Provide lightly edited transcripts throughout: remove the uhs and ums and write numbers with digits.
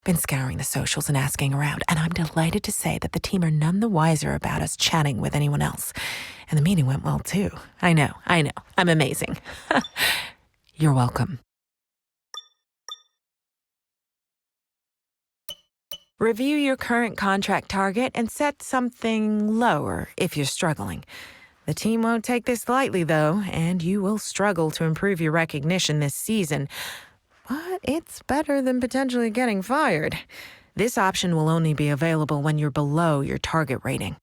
been scouring the socials and asking around, and I'm delighted to say that the team are none the wiser about us chatting with anyone else. And the meeting went well, too. I know. I'm amazing. You're welcome. Review your current contract target and set something lower if you're struggling. The team won't take this lightly, though, and you will struggle to improve your recognition this season. But it's better than potentially getting fired. This option will only be available when you're below your target rating.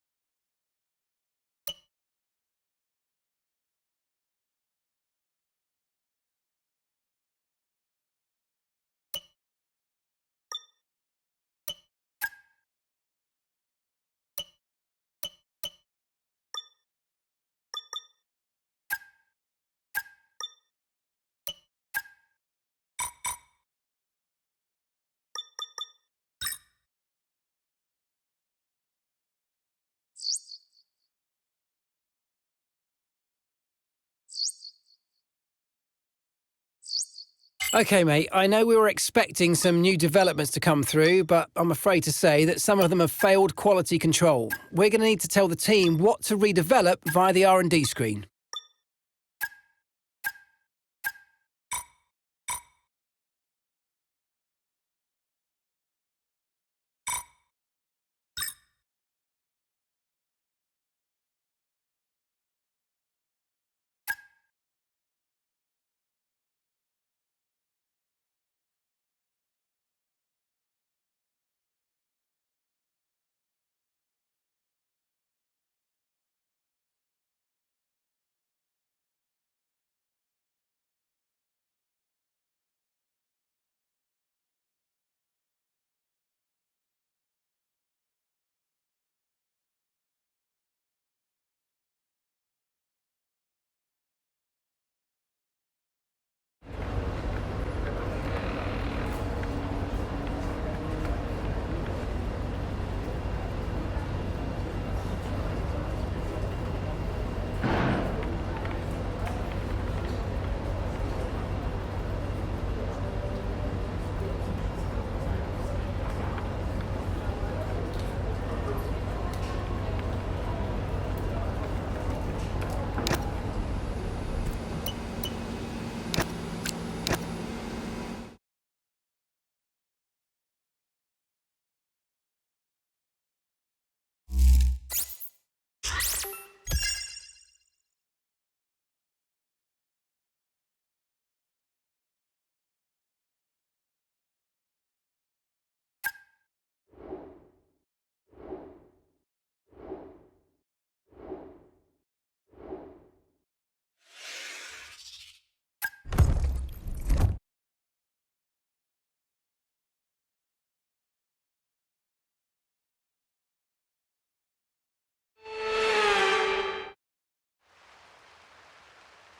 Okay, mate, I know we were expecting some new developments to come through, but I'm afraid to say that some of them have failed quality control. We're going to need to tell the team what to redevelop via the R&D screen.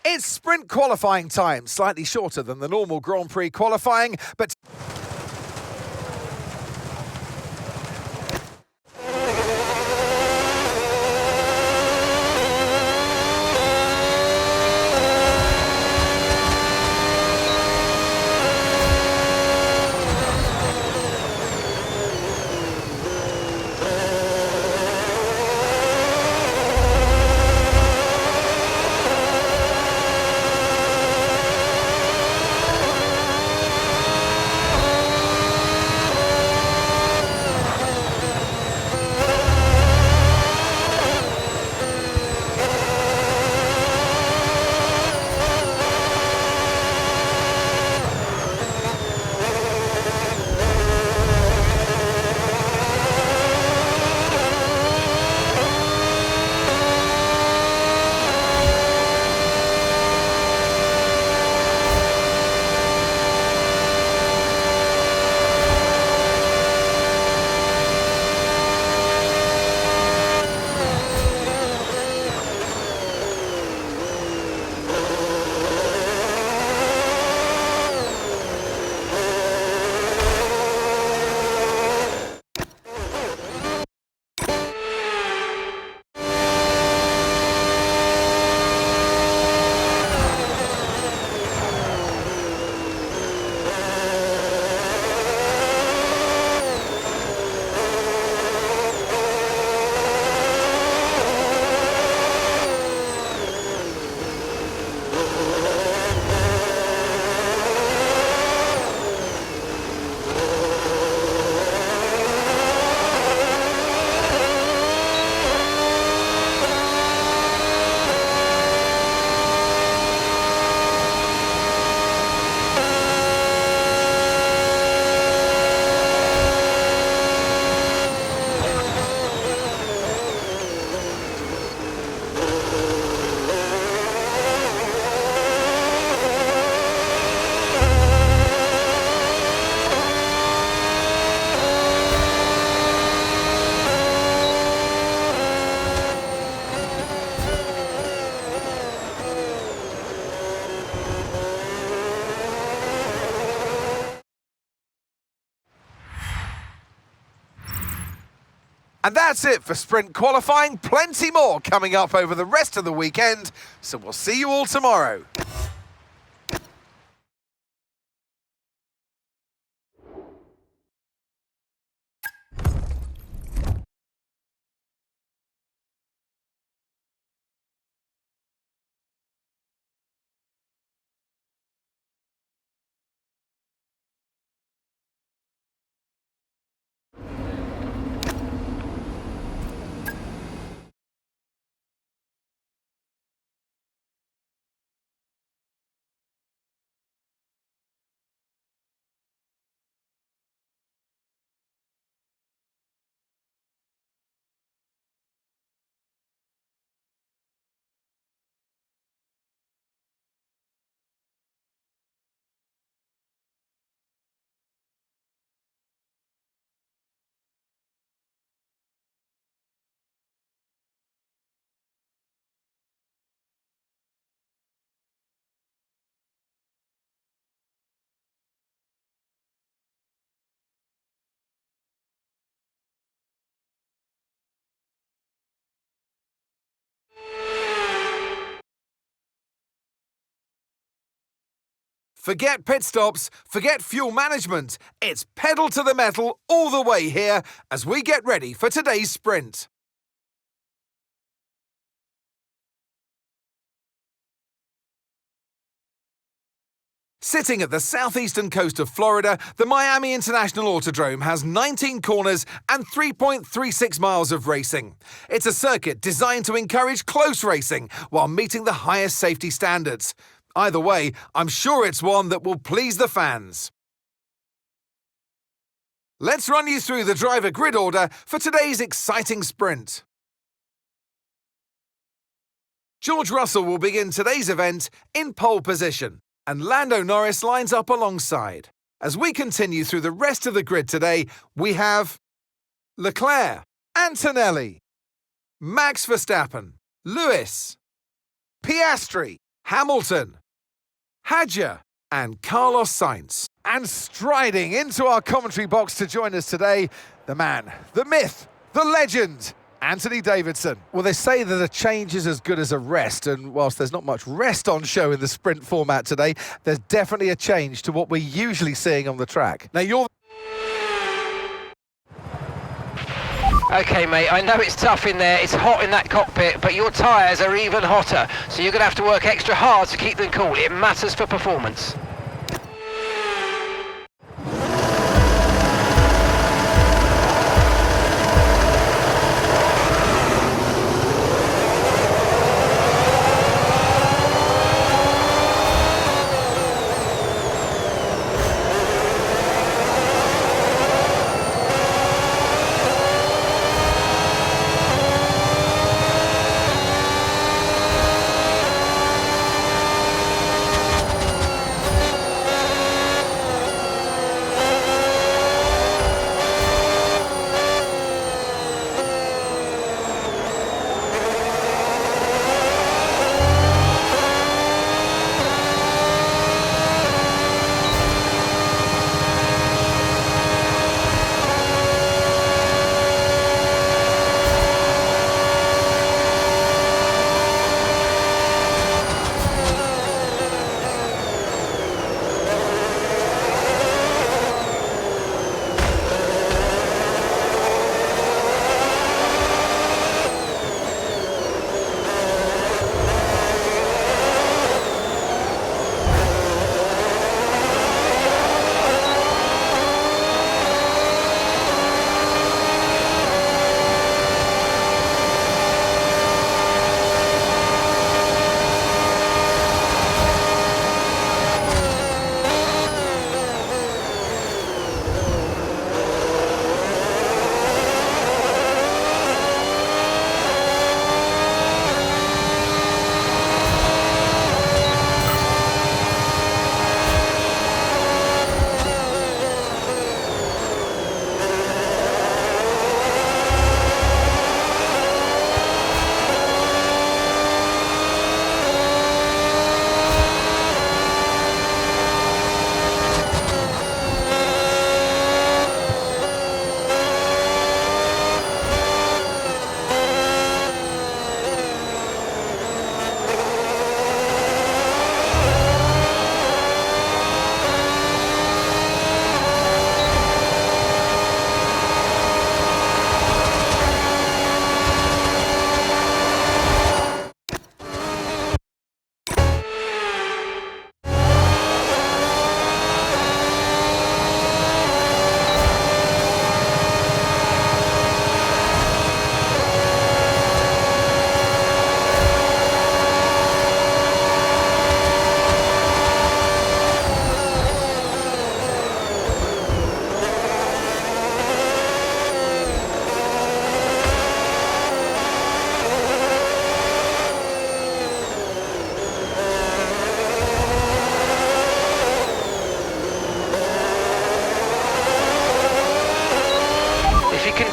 It's sprint qualifying time, slightly shorter than the normal Grand Prix qualifying, but And that's it for sprint qualifying. Plenty more coming up over the rest of the weekend. So we'll see you all tomorrow. Forget pit stops, forget fuel management. It's pedal to the metal all the way here as we get ready for today's sprint. Sitting at the southeastern coast of Florida, the Miami International Autodrome has 19 corners and 3.36 miles of racing. It's a circuit designed to encourage close racing while meeting the highest safety standards. Either way, I'm sure it's one that will please the fans. Let's run you through the driver grid order for today's exciting sprint. George Russell will begin today's event in pole position, and Lando Norris lines up alongside. As we continue through the rest of the grid today, we have Leclerc, Antonelli, Max Verstappen, Lewis, Piastri, Hamilton, Hadjar, and Carlos Sainz. And striding into our commentary box to join us today, the man, the myth, the legend, Anthony Davidson. Well, they say that a change is as good as a rest, and whilst there's not much rest on show in the sprint format today, there's definitely a change to what we're usually seeing on the track. Now, you're... Okay, mate, I know it's tough in there, it's hot in that cockpit, but your tyres are even hotter, so you're going to have to work extra hard to keep them cool. It matters for performance.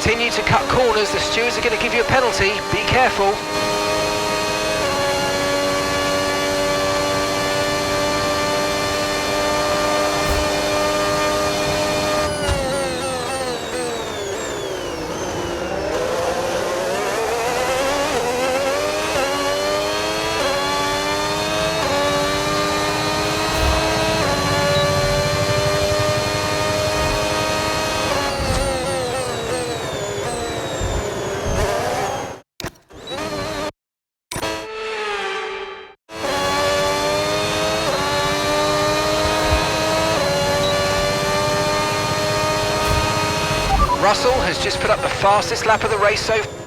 continue to cut corners, the stewards are going to give you a penalty. Be careful. Russell has just put up the fastest lap of the race so far.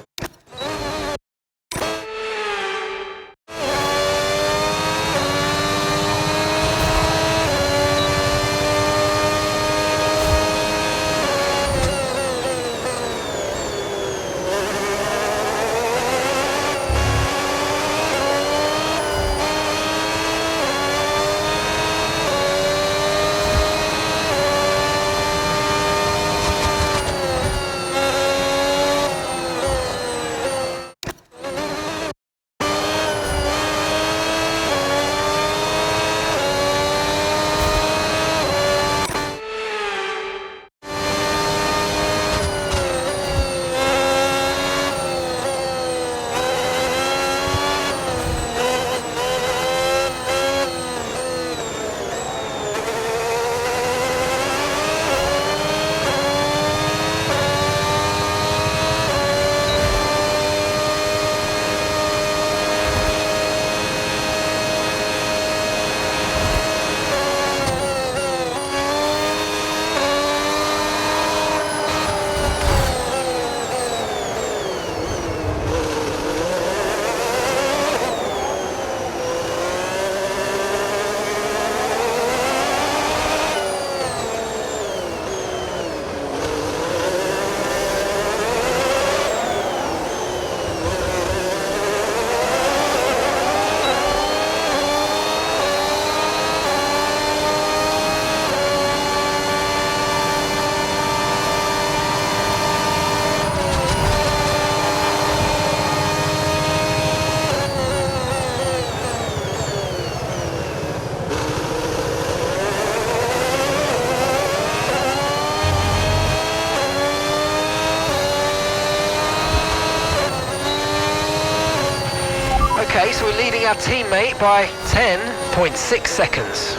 Okay, so we're leading our teammate by 10.6 seconds.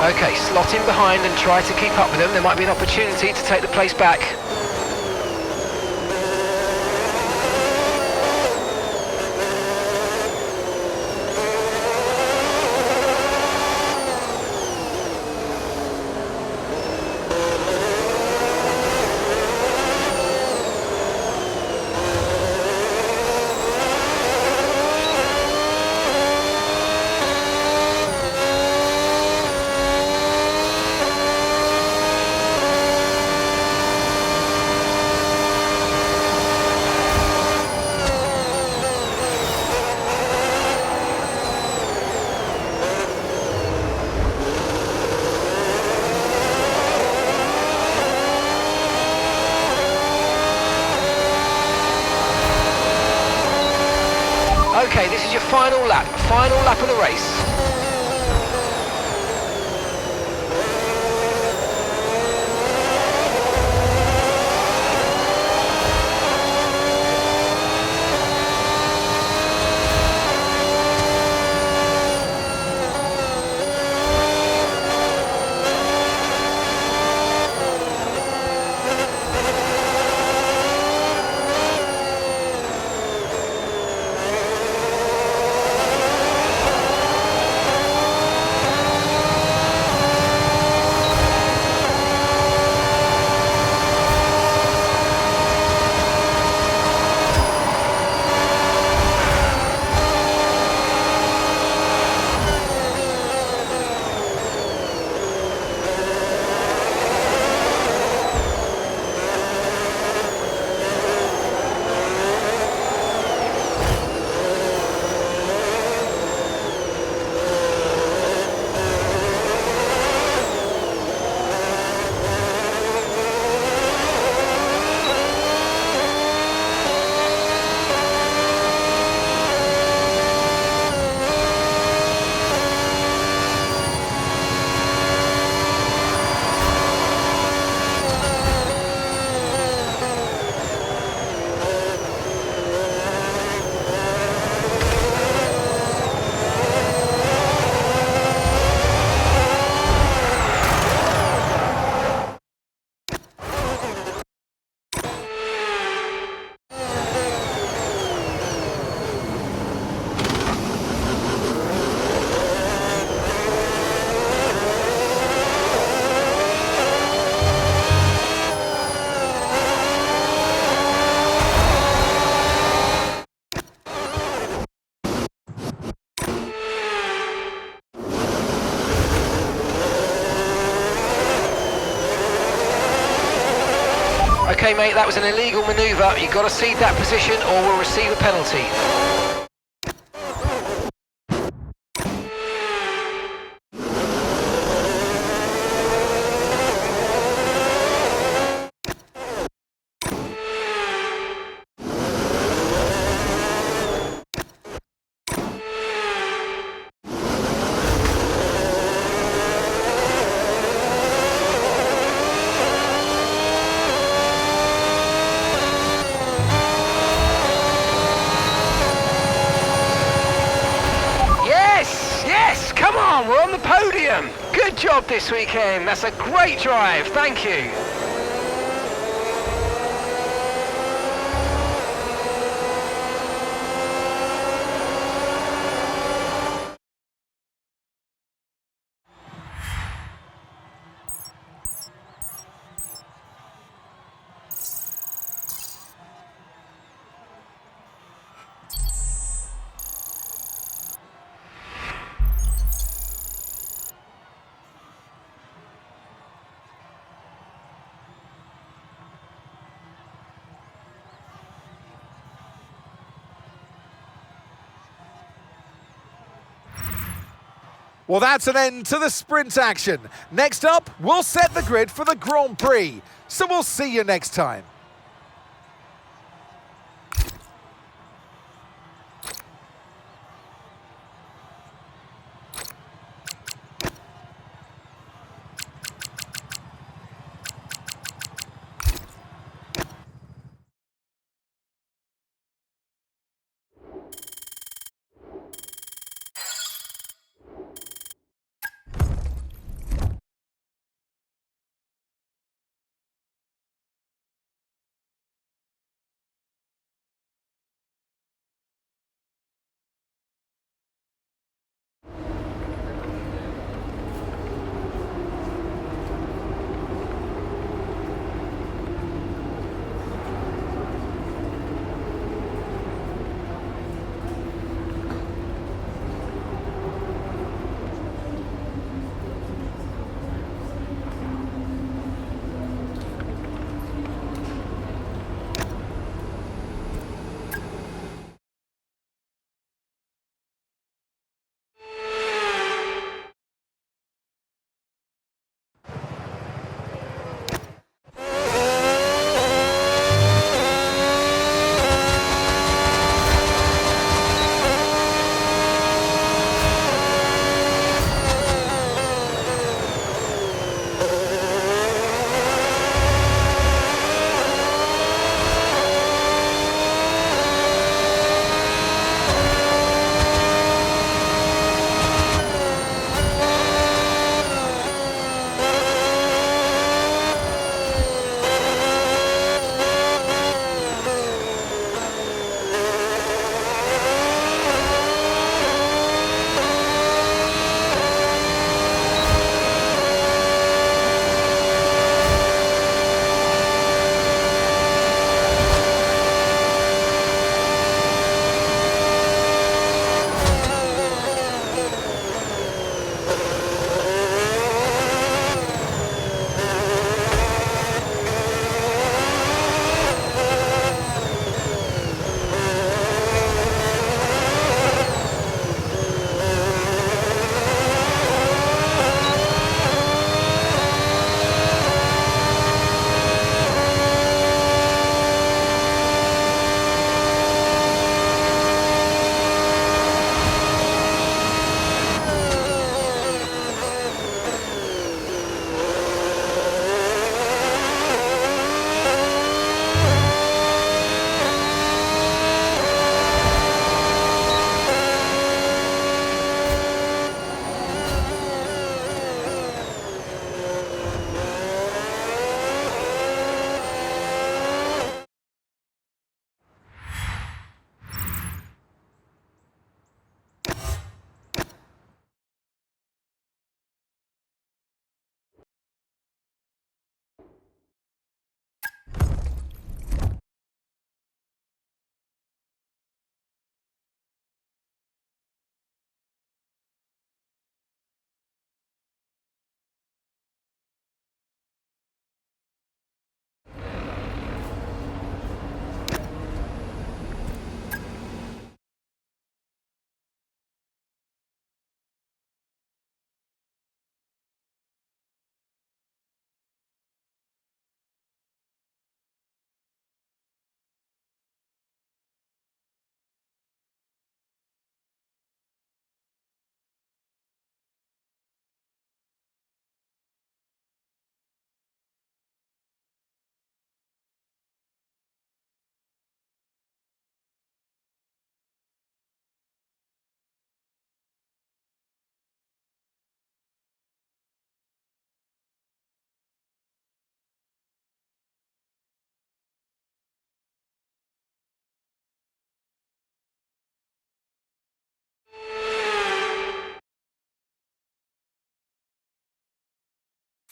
Okay, slot in behind and try to keep up with them. There might be an opportunity to take the place back. Okay, this is your final lap of the race. Okay, mate, that was an illegal manoeuvre. You've got to cede that position or we'll receive a penalty. Yes, come on, we're on the podium. Good job this weekend. That's a great drive. Thank you. Well, that's an end to the sprint action. Next up, we'll set the grid for the Grand Prix. So we'll see you next time.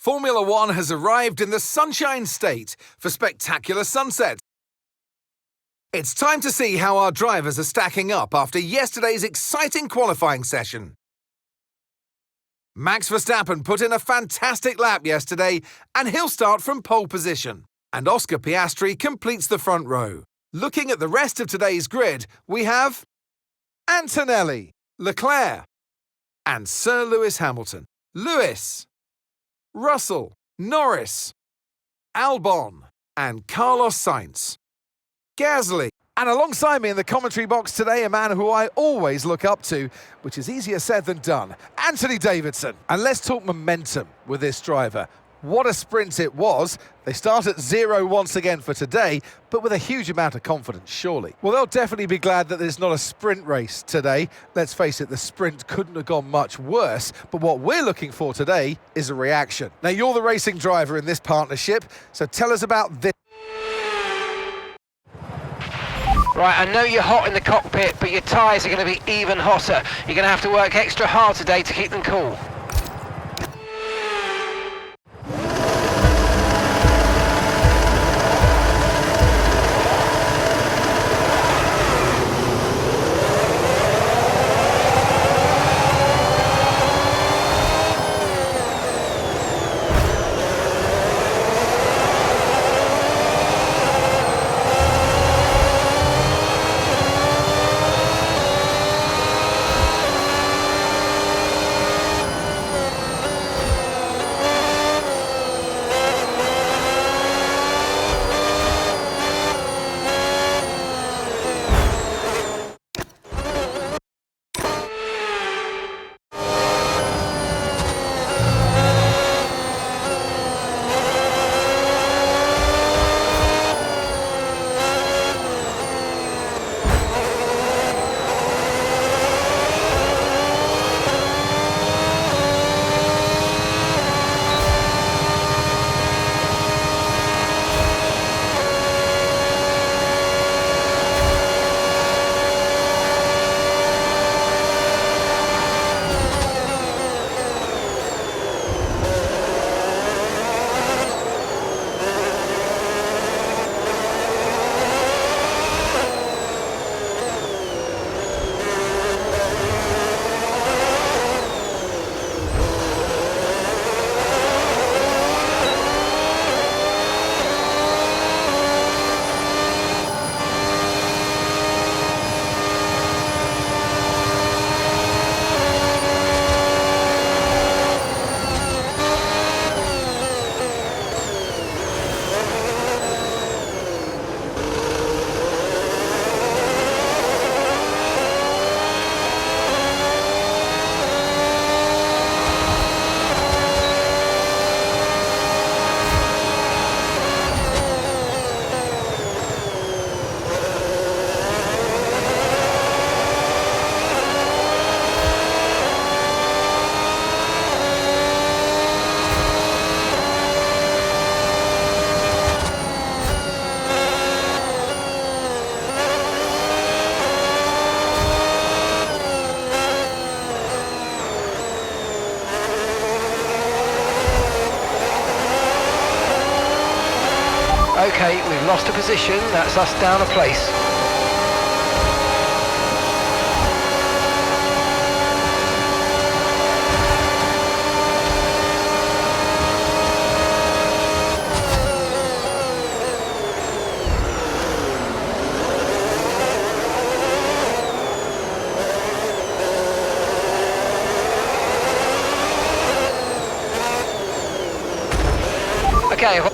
Formula One has arrived in the Sunshine State for spectacular sunsets. It's time to see how our drivers are stacking up after yesterday's exciting qualifying session. Max Verstappen put in a fantastic lap yesterday, and he'll start from pole position. And Oscar Piastri completes the front row. Looking at the rest of today's grid, we have Antonelli, Leclerc, and Sir Lewis Hamilton. Lewis, Russell, Norris, Albon, and Carlos Sainz. Gasly. And alongside me in the commentary box today, a man who I always look up to, which is easier said than done, Anthony Davidson. And let's talk momentum with this driver. What a sprint it was. They start at 0 once again for today, but with a huge amount of confidence, surely. Well, they'll definitely be glad that there's not a sprint race today. Let's face it, the sprint couldn't have gone much worse, but what we're looking for today is a reaction. Now, you're the racing driver in this partnership, so tell us about this. Right, I know you're hot in the cockpit, but your tyres are going to be even hotter. You're going to have to work extra hard today to keep them cool. Okay, we've lost a position, that's us down a place. Okay.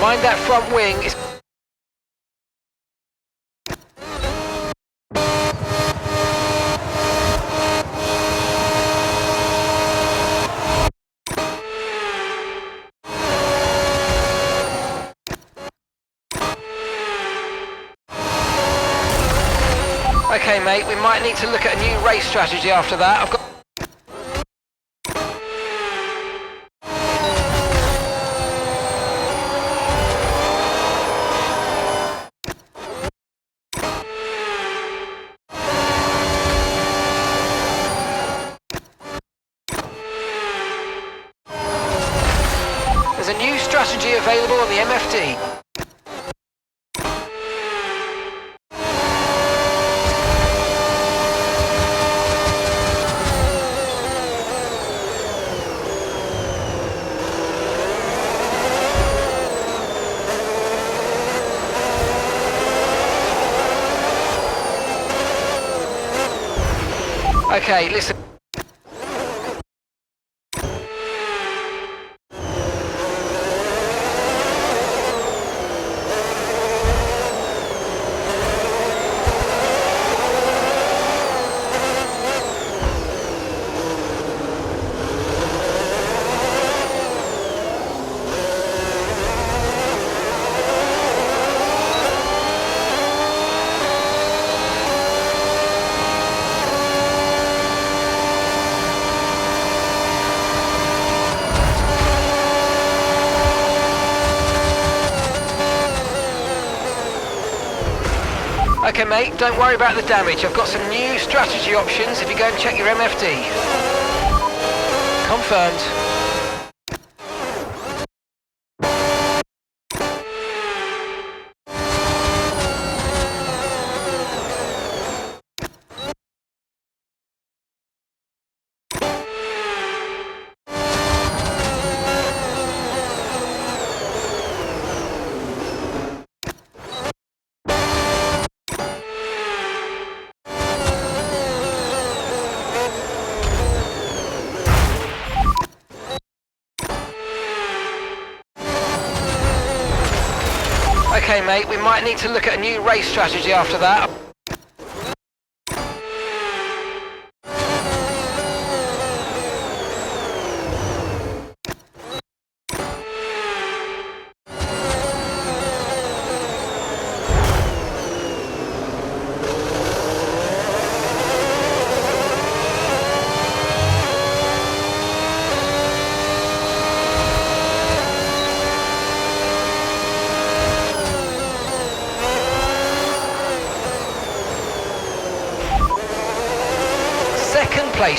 Mind that front wing. Okay, mate, we might need to look at a new race strategy after that. I've got... There's a new strategy available on the MFD. Okay, listen. Okay, mate, don't worry about the damage. I've got some new strategy options if you go and check your MFD. Confirmed. Okay, mate, we might need to look at a new race strategy after that.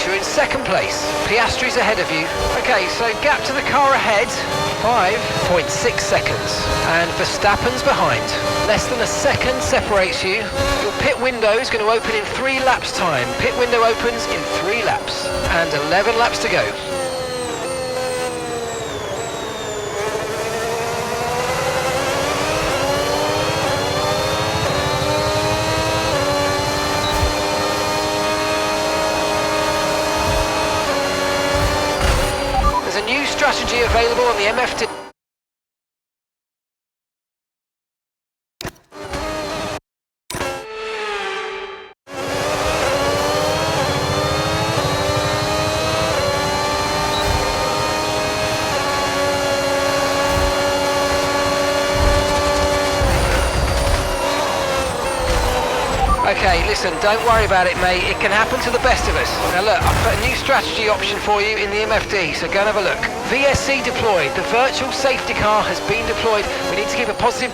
You're in second place. Piastri's ahead of you. Okay, so gap to the car ahead, 5.6 seconds. And Verstappen's behind. Less than a second separates you. Your pit window is going to open in 3 laps time. Pit window opens in 3 laps. And 11 laps to go. Strategy available on the MFD. Okay, listen, don't worry about it, mate. It can happen to the best of us. Now look, I've put a new strategy option for you in the MFD, so go and have a look. VSC deployed. The virtual safety car has been deployed. We need to keep a positive...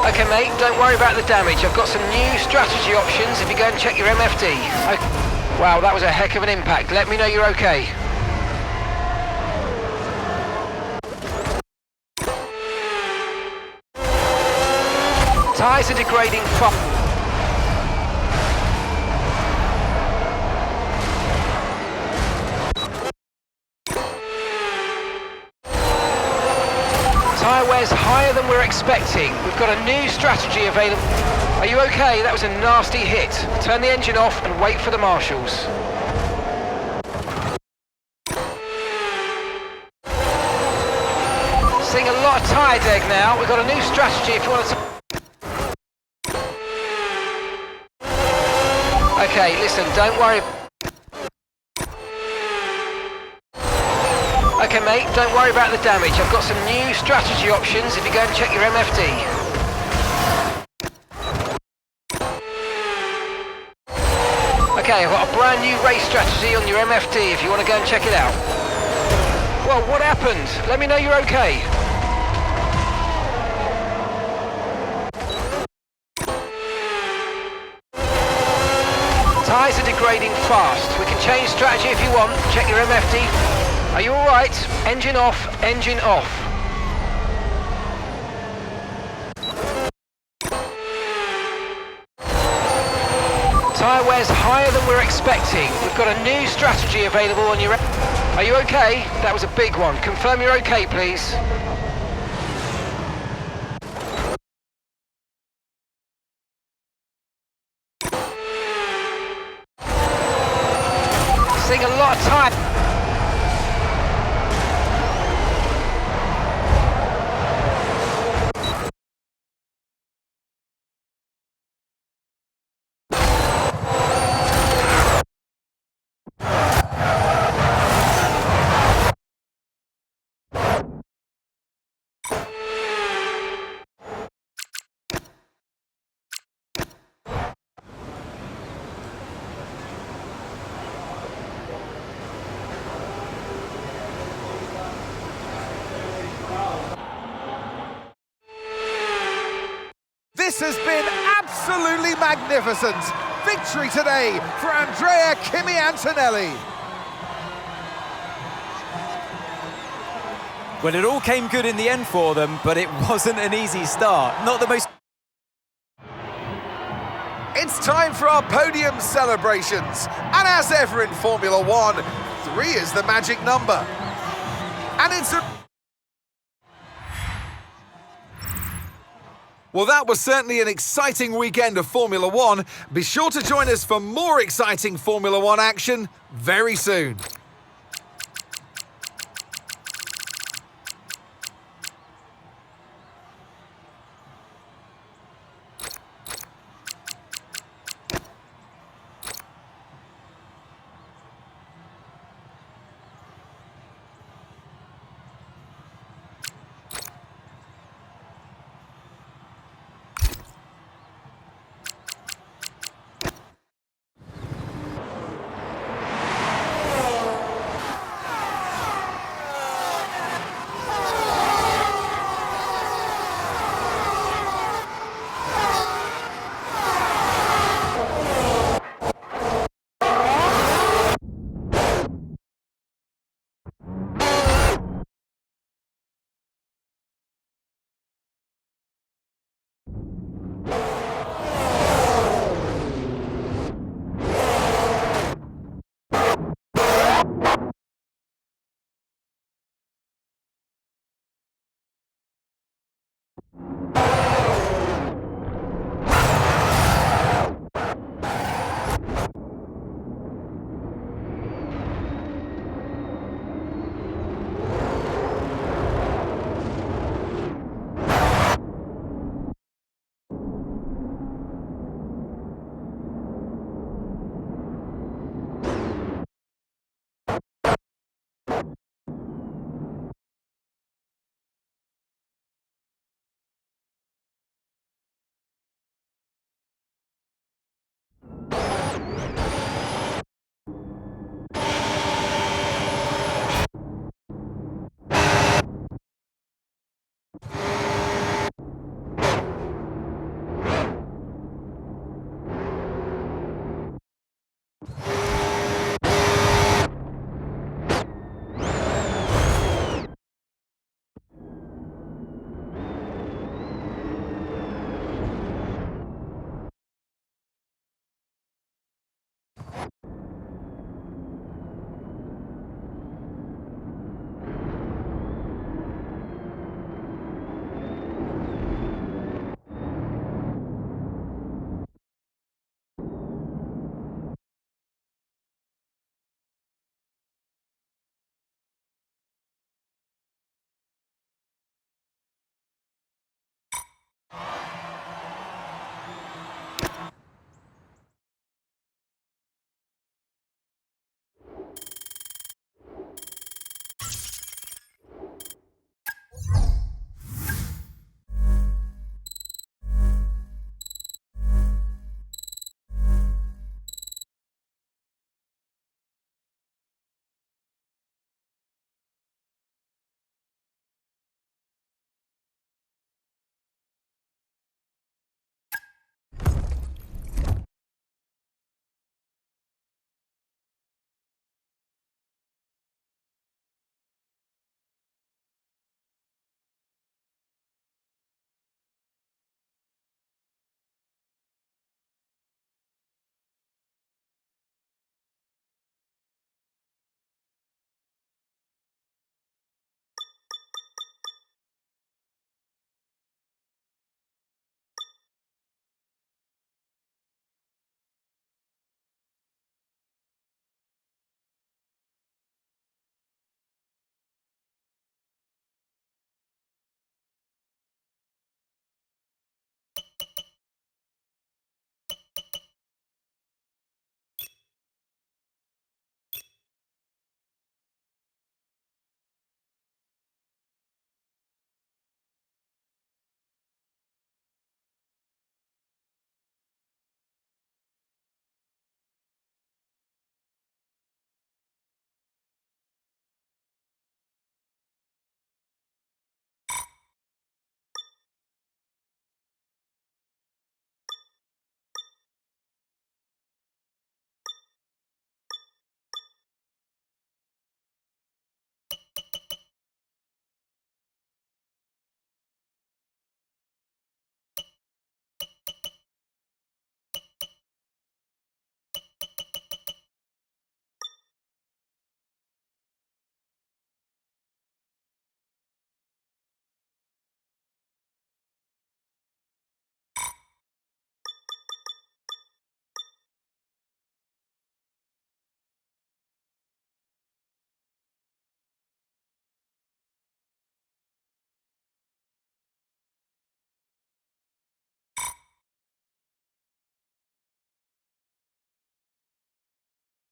Okay, mate, don't worry about the damage. I've got some new strategy options if you go and check your MFD. Okay. Wow, that was a heck of an impact. Let me know you're okay. Tyres are degrading fast. Tyre wear's higher than we're expecting. We've got a new strategy available. Are you okay? That was a nasty hit. Turn the engine off and wait for the marshals. Seeing a lot of tyre deg now. We've got a new strategy if you want to... Okay, listen, don't worry. Okay, mate, don't worry about the damage. I've got some new strategy options if you go and check your MFD. Okay, I've got a brand new race strategy on your MFD if you want to go and check it out. Well, what happened? Let me know you're okay. Tyres are degrading fast. We can change strategy if you want. Check your MFD. Are you alright? Engine off, engine off. Tyre wear's higher than we're expecting. We've got a new strategy available on your... Are you okay? That was a big one. Confirm you're okay, please. Seeing a lot of tyre... This has been absolutely magnificent. Victory today for Andrea Kimi Antonelli. Well, it all came good in the end for them, but it wasn't an easy start. Not the most... It's time for our podium celebrations. And as ever in Formula One, 3 is the magic number. And it's a... Well, that was certainly an exciting weekend of Formula One. Be sure to join us for more exciting Formula One action very soon.